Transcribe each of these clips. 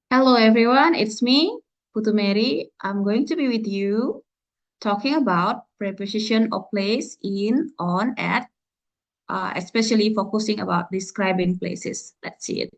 Hello everyone, it's me, Putu Mary. I'm going to be with you talking about preposition of place in, on, at, especially focusing about describing places. Let's see it.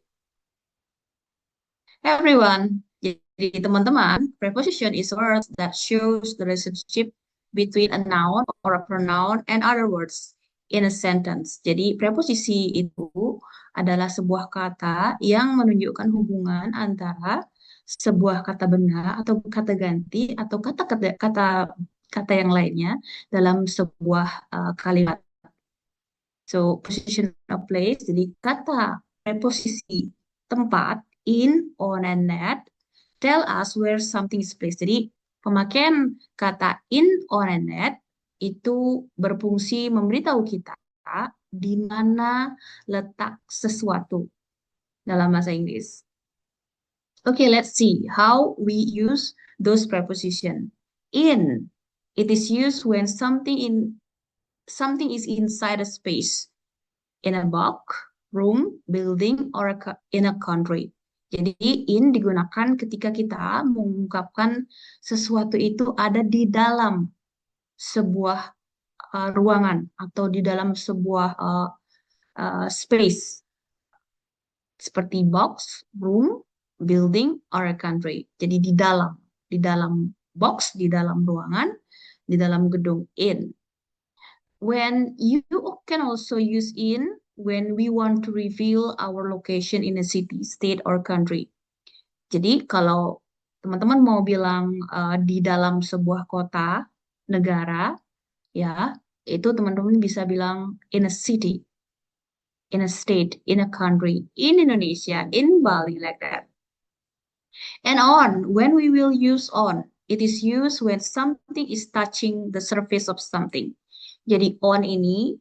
Hey everyone, jadi teman-teman, preposition is a word that shows the relationship between a noun or a pronoun and other words in a sentence. Jadi preposisi itu adalah sebuah kata yang menunjukkan hubungan antara sebuah kata benda atau kata ganti atau kata yang lainnya dalam sebuah kalimat. So, position of place, jadi kata preposisi tempat in, on, and at tell us where something is placed. Jadi, pemakaian kata in, on, and at itu berfungsi memberitahu kita di mana letak sesuatu dalam bahasa Inggris. Okay, let's see how we use those preposition. In, it is used when something is inside a space, in a box, room, building, or in a country. Jadi in digunakan ketika kita mengungkapkan sesuatu itu ada di dalam sebuah ruangan atau di dalam sebuah space seperti box, room, building, or a country. Jadi di dalam box, di dalam ruangan, di dalam gedung in. When you can also use in when we want to reveal our location in a city, state, or country. Jadi kalau teman-teman mau bilang di dalam sebuah kota, negara, ya, itu teman-teman bisa bilang in a city, in a state, in a country, in Indonesia, in Bali, like that. And on, when we will use on, it is used when something is touching the surface of something. Jadi on ini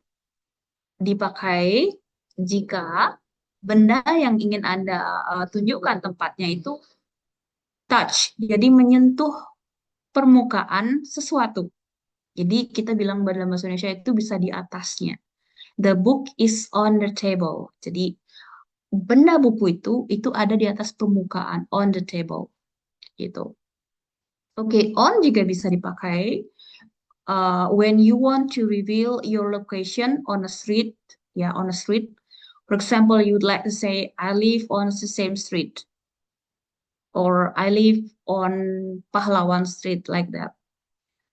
dipakai jika benda yang ingin Anda tunjukkan tempatnya itu touch, jadi menyentuh permukaan sesuatu. Jadi kita bilang dalam bahasa Indonesia itu bisa di atasnya. The book is on the table. Jadi benda buku itu ada di atas permukaan, on the table gitu. Oke, on juga bisa dipakai when you want to reveal your location on a street, ya, on a street. For example, you would like to say, I live on the same street, or I live on Pahlawan Street, like that.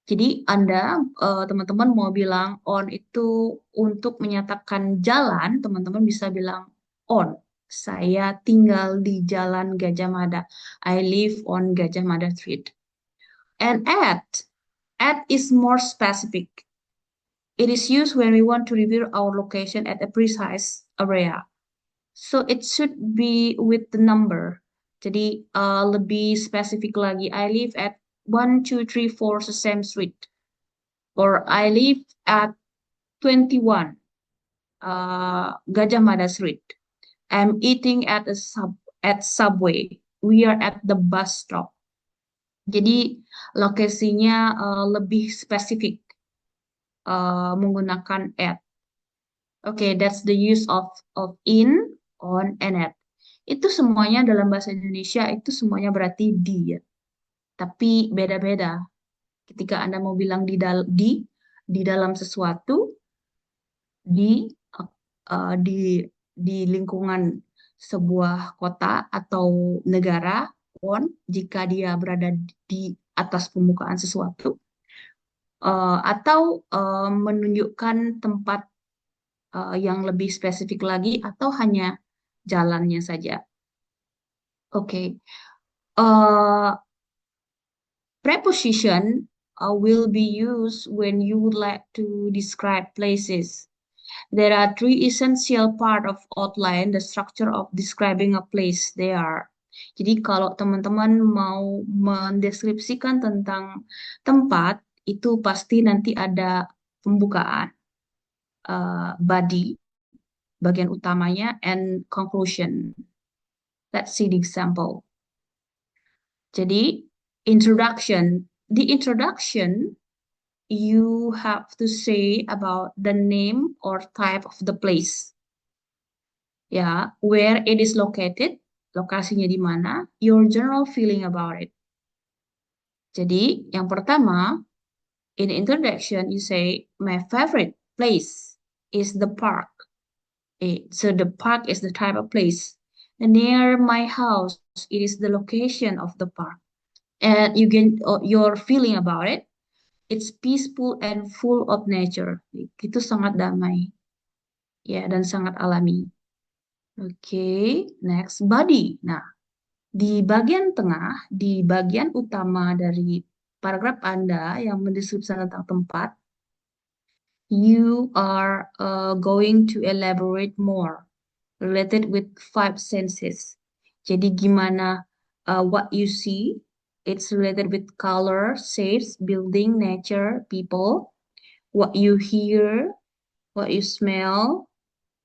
Jadi Anda, teman-teman mau bilang on itu untuk menyatakan jalan, teman-teman bisa bilang on. Saya tinggal di Jalan Gajah Mada. I live on Gajah Mada Street. And at is more specific. It is used when we want to reveal our location at a precise area. So it should be with the number. Jadi lebih spesifik lagi. I live at 1234 Sesame Street. Or I live at 21 Gajah Mada Street. I'm eating at at Subway. We are at the bus stop. Jadi lokasinya lebih spesifik menggunakan at. Okay, that's the use of in, on, and at. Itu semuanya dalam bahasa Indonesia itu semuanya berarti di, ya. Tapi beda-beda. Ketika Anda mau bilang di dalam sesuatu, di di lingkungan sebuah kota atau negara, on jika dia berada di atas permukaan sesuatu, atau menunjukkan tempat yang lebih spesifik lagi atau hanya jalannya saja. Oke. Preposition will be used when you would like to describe places. There are three essential part of outline the structure of describing a place. They are. Jadi kalau teman-teman mau mendeskripsikan tentang tempat, itu pasti nanti ada pembukaan, body, bagian utamanya, and conclusion. Let's see the example. Jadi, introduction. The introduction, you have to say about the name or type of the place. Yeah, where it is located, lokasinya di mana, your general feeling about it. Jadi, yang pertama, in introduction, you say, my favorite place is the park. So the park is the type of place. And near my house, it is the location of the park. And you get your feeling about it. It's peaceful and full of nature. Itu sangat damai, ya, dan sangat alami. Oke, next, body. Nah, di bagian tengah, di bagian utama dari paragraf Anda yang mendeskripsikan tentang tempat, you are going to elaborate more related with five senses. Jadi gimana what you see, it's related with color, shapes, building, nature, people. What you hear, what you smell,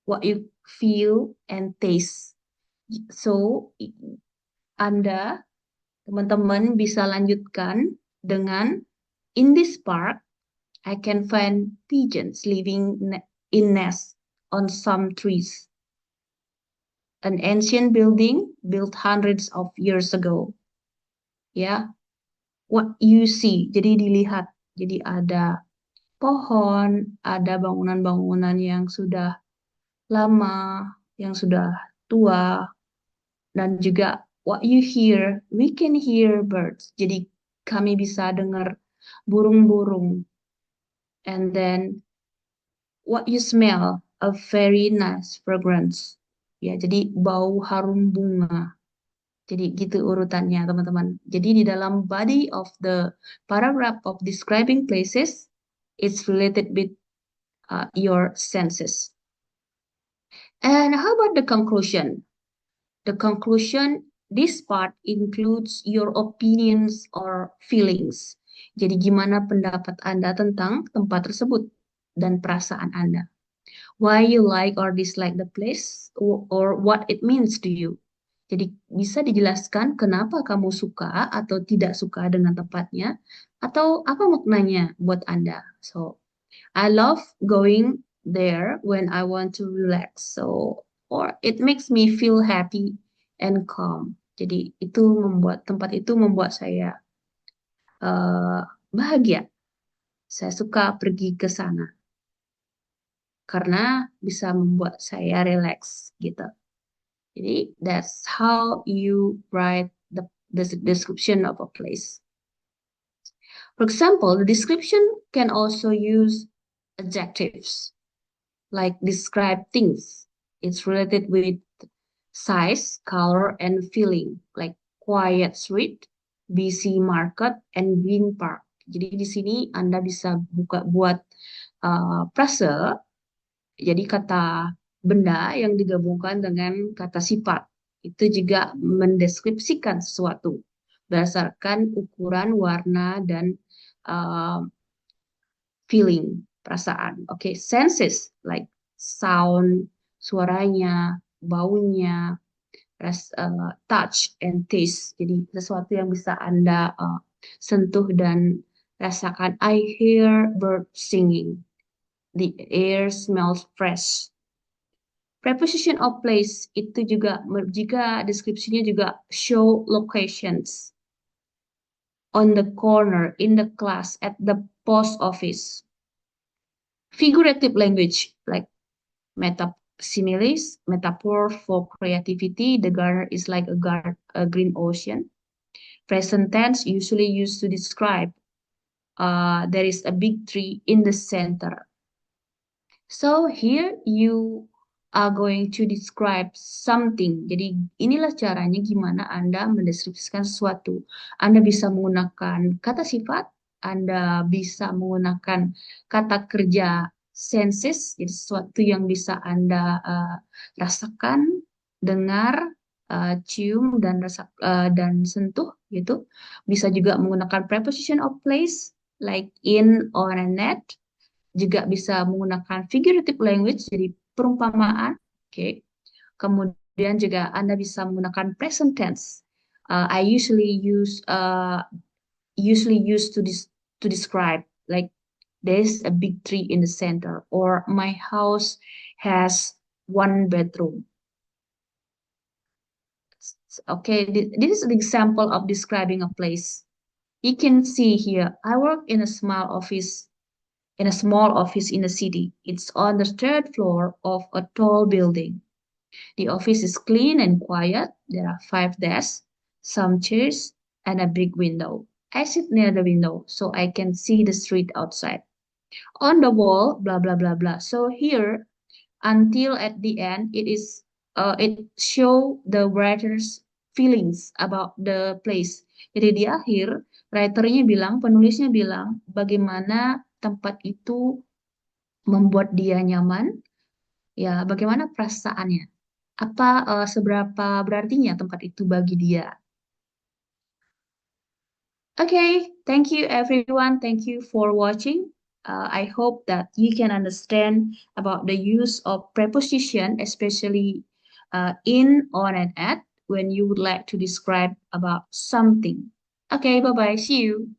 what you feel, and taste. So, Anda, teman-teman bisa lanjutkan dengan in this park, I can find pigeons living in nests on some trees. An ancient building built hundreds of years ago. Ya, what you see, jadi dilihat. Jadi ada pohon, ada bangunan-bangunan yang sudah lama, yang sudah tua, dan juga what you hear, we can hear birds. Jadi kami bisa dengar burung-burung. And then what you smell, a very nice fragrance. Ya, jadi bau harum bunga. Jadi gitu urutannya, teman-teman. Jadi di dalam body of the paragraph of describing places, it's related with your senses. And how about the conclusion? The conclusion, this part includes your opinions or feelings. Jadi gimana pendapat Anda tentang tempat tersebut dan perasaan Anda. Why you like or dislike the place or what it means to you. Jadi bisa dijelaskan kenapa kamu suka atau tidak suka dengan tempatnya atau apa maknanya buat Anda. So, I love going there when I want to relax. So, or it makes me feel happy and calm. Jadi itu tempat itu membuat saya bahagia. Saya suka pergi ke sana karena bisa membuat saya relax gitu. Jadi that's how you write the description of a place. For example, the description can also use adjectives like describe things. It's related with size, color, and feeling, like quiet street, busy market, and green park. Jadi di sini Anda bisa buat frase, jadi kata benda yang digabungkan dengan kata sifat. Itu juga mendeskripsikan sesuatu berdasarkan ukuran, warna, dan uh, feeling, perasaan. Oke, senses like sound, suaranya, baunya, touch and taste. Jadi sesuatu yang bisa Anda sentuh dan rasakan. I hear bird singing. The air smells fresh. Preposition of place itu juga jika deskripsinya juga show locations. On the corner, in the class, at the post office. Figurative language like similes, metaphor for creativity. The garden is like a green ocean. Present tense usually used to describe there is a big tree in the center. So here you are going to describe something. Jadi inilah caranya gimana Anda mendeskripsikan sesuatu. Anda bisa menggunakan kata sifat, Anda bisa menggunakan kata kerja senses, jadi sesuatu yang bisa Anda rasakan, dengar, cium dan sentuh gitu. Bisa juga menggunakan preposition of place like in, on, and at. Juga bisa menggunakan figurative language, jadi perumpamaan. Oke. Kemudian juga Anda bisa menggunakan present tense. I usually use to describe like there's a big tree in the center or my house has one bedroom. Okay, this is the example of describing a place. You can see here, I work in a small office in a city. It's on the third floor of a tall building. The office is clean and quiet. There are 5 desks, some chairs, and a big window. I sit near the window so I can see the street outside. On the wall, blah blah blah blah. So here, until at the end, it show the writer's feelings about the place. Jadi di akhir, penulisnya bilang bagaimana tempat itu membuat dia nyaman, ya bagaimana perasaannya, seberapa berartinya tempat itu bagi dia. Okay, thank you everyone. Thank you for watching. I hope that you can understand about the use of preposition, especially in, on, and at when you would like to describe about something. Okay, bye bye. See you.